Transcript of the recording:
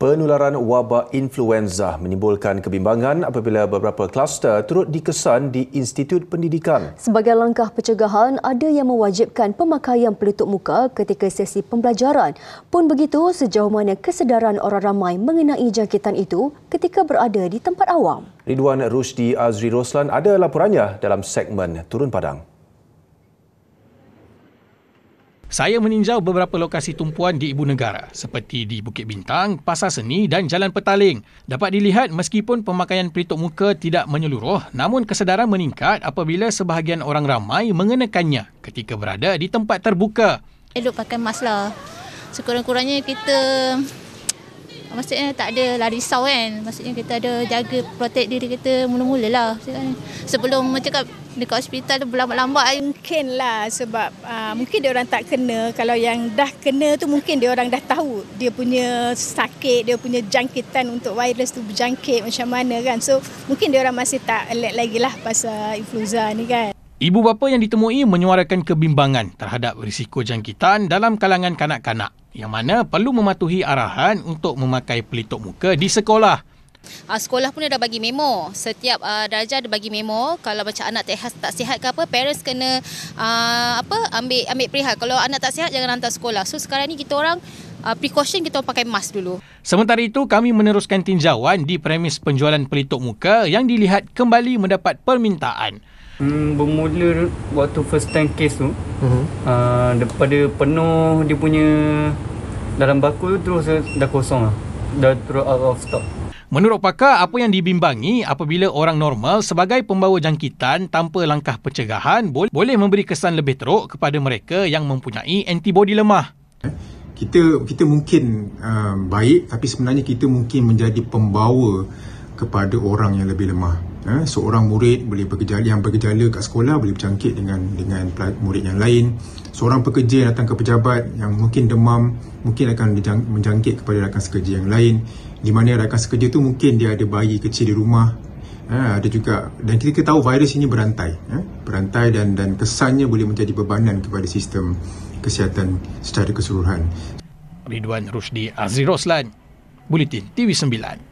Penularan wabak influenza menimbulkan kebimbangan apabila beberapa kluster turut dikesan di institut pendidikan. Sebagai langkah pencegahan, ada yang mewajibkan pemakaian pelitup muka ketika sesi pembelajaran. Pun begitu, sejauh mana kesedaran orang ramai mengenai jangkitan itu ketika berada di tempat awam? Ridwan Rushdi Azri Roslan ada laporannya dalam segmen Turun Padang. Saya meninjau beberapa lokasi tumpuan di Ibu Negara seperti di Bukit Bintang, Pasar Seni dan Jalan Petaling. Dapat dilihat meskipun pemakaian pelitup muka tidak menyeluruh, namun kesedaran meningkat apabila sebahagian orang ramai mengenakannya ketika berada di tempat terbuka. Elok pakai mask lah. Sekurang-kurangnya kita maksudnya tak ada lah risau kan. Maksudnya kita ada jaga protect diri kita mula-mula lah. Sebelum macam dekat hospital tu berlambat-lambat. Mungkin lah sebab mungkin dia orang tak kena. Kalau yang dah kena tu mungkin dia orang dah tahu dia punya sakit, dia punya jangkitan untuk virus tu berjangkit macam mana kan. So mungkin dia orang masih tak alert lagi lah pasal influenza ni kan. Ibu bapa yang ditemui menyuarakan kebimbangan terhadap risiko jangkitan dalam kalangan kanak-kanak yang mana perlu mematuhi arahan untuk memakai pelitup muka di sekolah. Sekolah pun dah bagi memo. Setiap darjah ada bagi memo. Kalau macam anak tak sihat ke apa, parents kena ambil perihal. Kalau anak tak sihat, jangan hantar sekolah. So sekarang ni kita orang precaution, kita pakai mask dulu. Sementara itu, kami meneruskan tinjauan di premis penjualan pelitup muka yang dilihat kembali mendapat permintaan. Bermula waktu first time case tu, daripada penuh dia punya dalam bakul tu, terus dah kosong lah. Dah terus out of stock. Menurut pakar, apa yang dibimbangi apabila orang normal sebagai pembawa jangkitan tanpa langkah pencegahan boleh memberi kesan lebih teruk kepada mereka yang mempunyai antibodi lemah. Kita mungkin baik, tapi sebenarnya kita mungkin menjadi pembawa kepada orang yang lebih lemah. Seorang murid boleh yang bergejala kat sekolah boleh berjangkit dengan murid yang lain. Seorang pekerja yang datang ke pejabat yang mungkin demam mungkin akan menjangkit kepada rakan sekerja yang lain, di mana rakan sekerja tu mungkin dia ada bayi kecil di rumah. Ada juga, dan kita tahu virus ini berantai dan kesannya boleh menjadi bebanan kepada sistem kesihatan secara keseluruhan. Ridwan Rushdi Azri Roslan, Buletin TV9.